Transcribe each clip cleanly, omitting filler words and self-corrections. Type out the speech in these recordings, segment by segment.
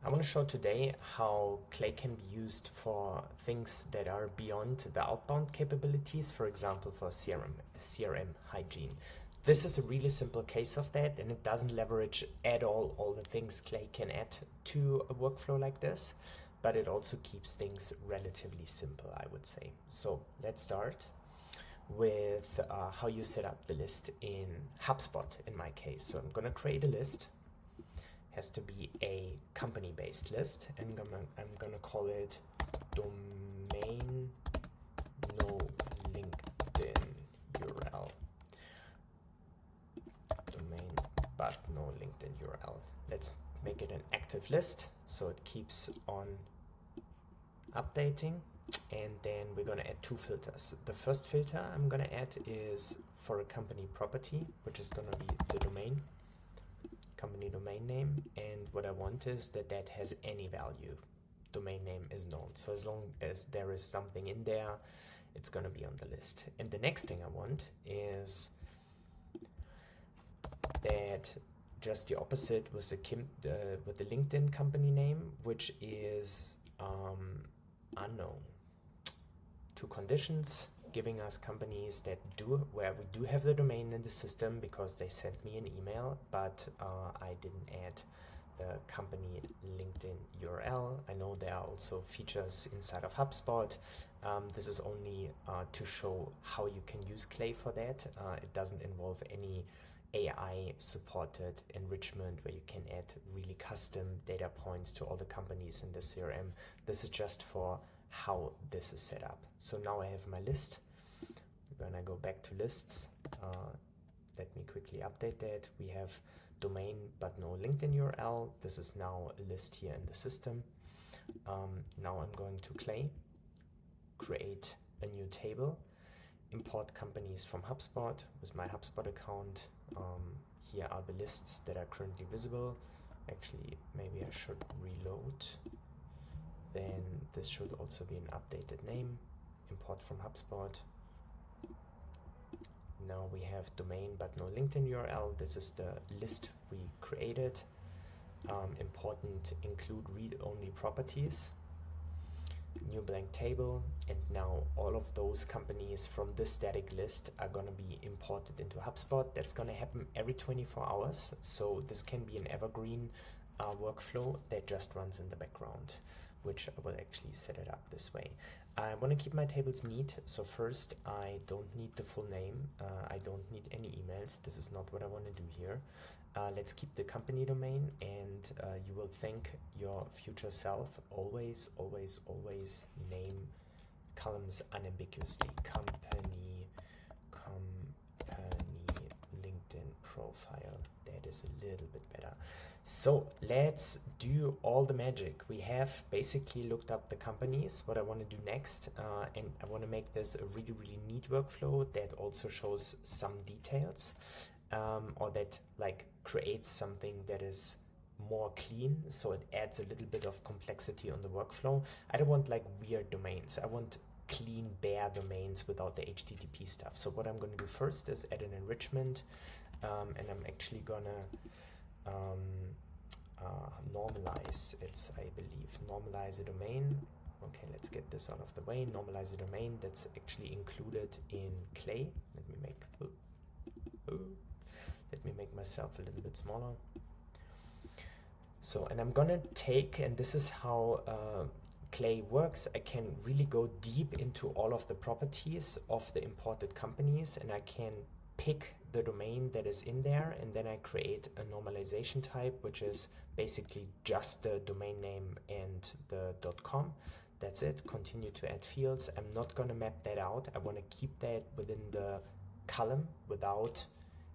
I want to show today how Clay can be used for things that are beyond the outbound capabilities, for example, for CRM hygiene. This is a really simple case of that, and it doesn't leverage at all the things Clay can add to a workflow like this, but it also keeps things relatively simple, I would say. So let's start with how you set up the list in HubSpot in my case. So I'm going to create a list. Has to be a company-based list, and I'm gonna call it domain no LinkedIn URL. Domain but no LinkedIn URL. Let's make it an active list so it keeps on updating. And then we're gonna add two filters. The first filter I'm gonna add is for a company property, which is gonna be the company domain name, and what I want is that has any value. Domain name is known, so as long as there is something in there, it's going to be on the list. And the next thing I want is that just the opposite with the LinkedIn company name, which is unknown. Two conditions: giving us companies where we do have the domain in the system because they sent me an email, but I didn't add the company LinkedIn URL. I know there are also features inside of HubSpot. This is only to show how you can use Clay for that. It doesn't involve any AI supported enrichment where you can add really custom data points to all the companies in the CRM. This is just for how this is set up. So now I have my list. When I go back to lists, let me quickly update that. We have domain but no LinkedIn URL. This is now a list here in the system. Now I'm going to Clay, create a new table, import companies from HubSpot with my HubSpot account. Here are the lists that are currently visible. Actually, maybe I should reload. Then this should also be an updated name. Import from HubSpot. Now we have domain but no LinkedIn URL. This is the list we created. Important, include read-only properties. New blank table, and now all of those companies from this static list are going to be imported into HubSpot. That's going to happen every 24 hours. So this can be an evergreen workflow that just runs in the background, which I will actually set it up this way. I want to keep my tables neat. So first, I don't need the full name. I don't need any emails. This is not what I want to do here. Let's keep the company domain, and you will thank your future self. Always name columns unambiguously. Company, LinkedIn profile. That is a little bit better. So let's do all the magic. We have basically looked up the companies. What I want to do next, and I want to make this a really neat workflow that also shows some details, or that like creates something that is more clean, so it adds a little bit of complexity on the workflow. I don't want like weird domains. I want clean, bare domains without the HTTP stuff. So what I'm going to do first is add an enrichment, and I'm actually gonna normalize it, I believe. Normalize a domain. Okay, let's get this out of the way. Normalize a domain that's actually included in Clay. Let me make myself a little bit smaller. So, and I'm gonna take, and this is how Clay works. I can really go deep into all of the properties of the imported companies, and I can pick the domain that is in there, and then I create a normalization type, which is basically just the domain name and the .com. That's it. Continue to add fields. I'm not going to map that out. I want to keep that within the column without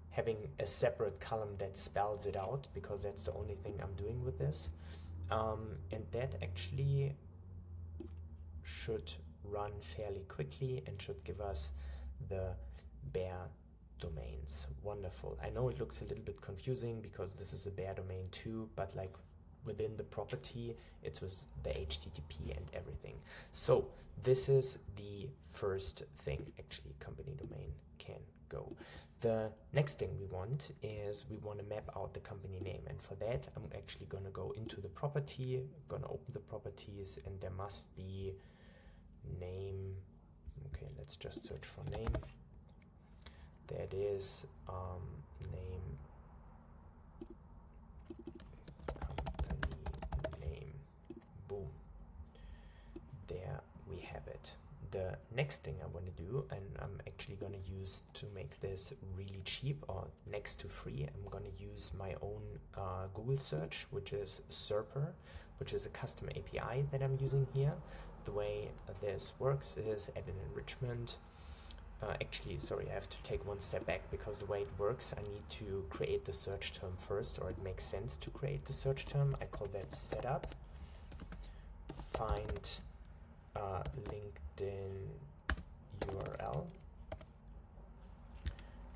having a separate column that spells it out, because that's the only thing I'm doing with this. And that actually should run fairly quickly and should give us the bare domains. Wonderful. I know it looks a little bit confusing because this is a bare domain too, but like within the property, it's with the HTTP and everything. So this is the first thing. Actually, company domain can go. The next thing we want is we want to map out the company name, and for that I'm actually going to go into the property, going to open the properties, and there must be name. Okay, let's just search for name. There it is, name, company name, boom. There we have it. The next thing I want to do, and I'm actually going to use to make this really cheap or next to free, I'm going to use my own Google search, which is Serper, which is a custom API that I'm using here. The way this works is add an enrichment. Actually, sorry, I have to take one step back, because the way it works, I need to create the search term first, or it makes sense to create the search term. I call that setup. Find LinkedIn URL,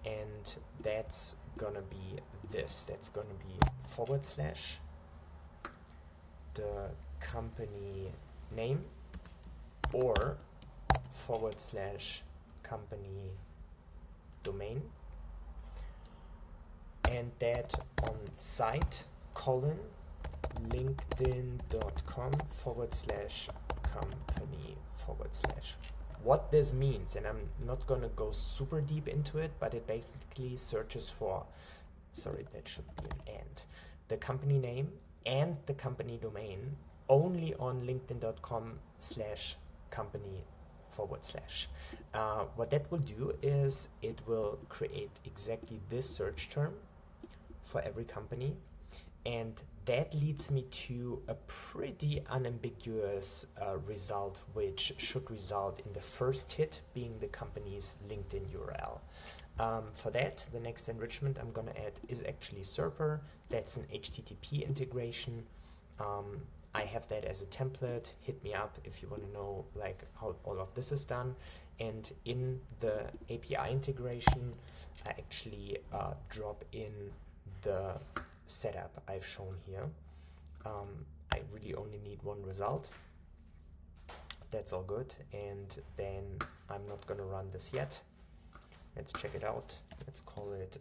and that's gonna be this. That's gonna be / the company name or / company domain, and that on site linkedin.com / company / What this means, and I'm not going to go super deep into it, but it basically searches for, sorry, that should be an and, the company name and the company domain only on linkedin.com / company / what that will do is it will create exactly this search term for every company, and that leads me to a pretty unambiguous result, which should result in the first hit being the company's LinkedIn URL. For that, the next enrichment I'm going to add is actually Serper. That's an HTTP integration. I have that as a template. Hit me up if you want to know like how all of this is done. And in the API integration, I actually drop in the setup I've shown here. I really only need one result. That's all good. And then I'm not going to run this yet. Let's check it out. Let's call it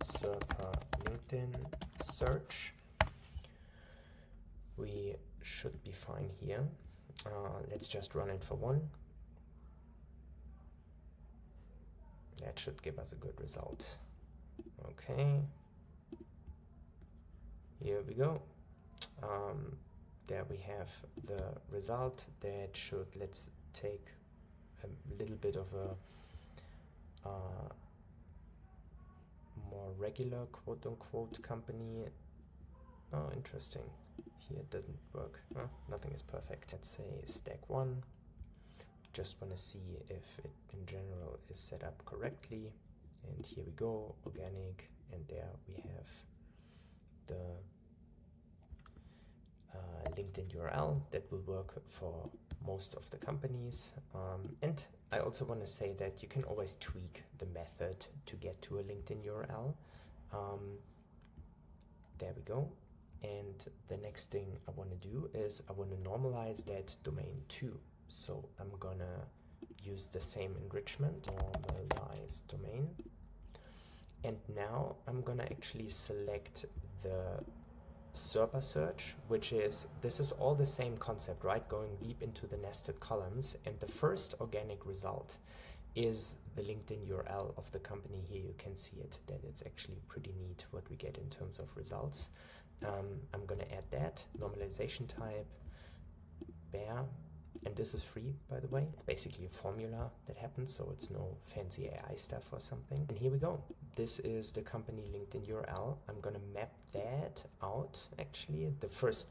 Serper LinkedIn search. We should be fine here. Let's just run it for one. That should give us a good result. Okay. Here we go. There we have the result. That should, let's take a little bit of a more regular quote-unquote company. Oh, interesting. Here it doesn't work. Oh, nothing is perfect. Let's say stack 1. Just want to see if it in general is set up correctly. And here we go, organic, and there we have the LinkedIn URL that will work for most of the companies. And I also want to say that you can always tweak the method to get to a LinkedIn URL. There we go. And the next thing I want to do is I want to normalize that domain too. So I'm gonna use the same enrichment, normalize domain. And now I'm gonna actually select the Serper search, which is, this is all the same concept, right? Going deep into the nested columns. And the first organic result is the LinkedIn URL of the company. Here you can see it, that it's actually pretty neat what we get in terms of results. I'm going to add that normalization type, bear, and this is free, by the way. It's basically a formula that happens, so it's no fancy AI stuff or something. And here we go. This is the company LinkedIn URL. I'm going to map that out. Actually, the first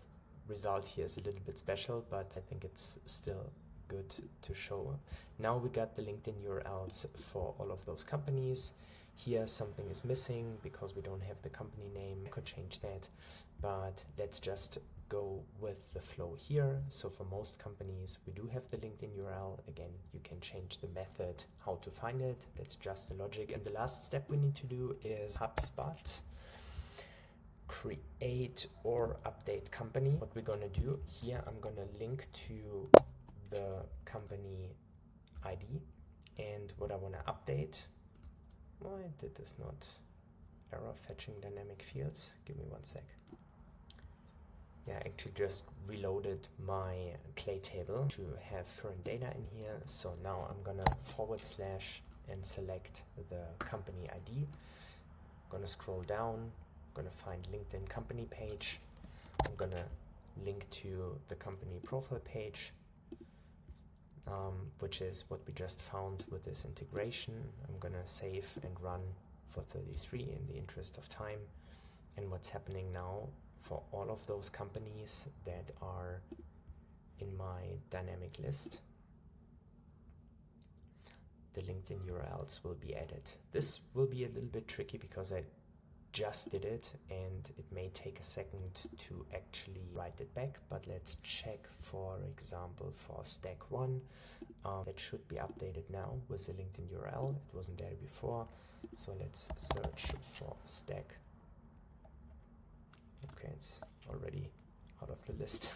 result here is a little bit special, but I think it's still good to show. Now we got the LinkedIn URLs for all of those companies. Here something is missing because we don't have the company name. I could change that, but let's just go with the flow here. So for most companies, we do have the LinkedIn URL. Again, you can change the method how to find it. That's just the logic. And the last step we need to do is HubSpot. Create or update company. What we're going to do here, I'm going to link to the company ID and what I want to update. Why did this not error fetching dynamic fields? Give me 1 sec. Yeah, I actually just reloaded my Clay table to have current data in here. So now I'm gonna / and select the company ID. Gonna scroll down, gonna find LinkedIn company page. I'm gonna link to the company profile page, which is what we just found with this integration. I'm gonna save and run for 33 in the interest of time. And what's happening now for all of those companies that are in my dynamic list, the LinkedIn URLs will be added. This will be a little bit tricky because I just did it and it may take a second to actually write it back, but let's check, for example, for stack 1. That should be updated now with the LinkedIn URL. It wasn't there before, so let's search for stack. Okay, it's already out of the list.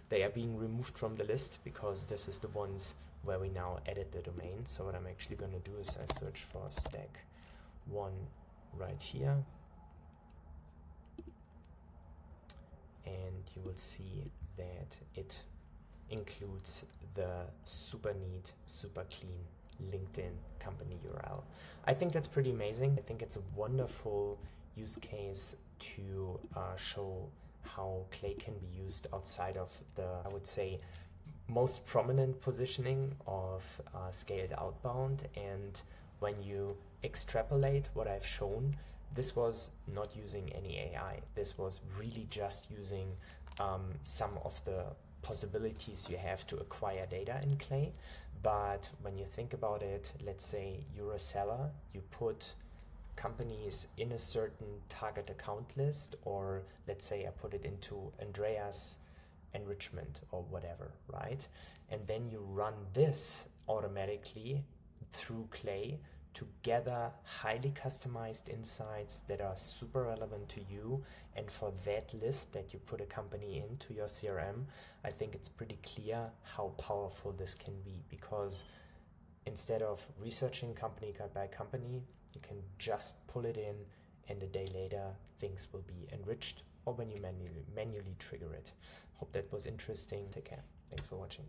They are being removed from the list because this is the ones where we now edit the domain. So what I'm actually going to do is I search for stack 1 right here, and you will see that it includes the super neat, super clean LinkedIn company URL. I think that's pretty amazing. I think it's a wonderful use case to show how Clay can be used outside of the, I would say, most prominent positioning of scaled outbound. And when you extrapolate what I've shown, this was not using any AI. This was really just using some of the possibilities you have to acquire data in Clay. But when you think about it, let's say you're a seller, you put companies in a certain target account list, or let's say I put it into Andreas enrichment or whatever, right? And then you run this automatically through Clay to gather highly customized insights that are super relevant to you. And for that list that you put a company into your CRM, I think it's pretty clear how powerful this can be, because instead of researching company by company, you can just pull it in and a day later things will be enriched, or when you manually trigger it. Hope that was interesting. Take care. Thanks for watching.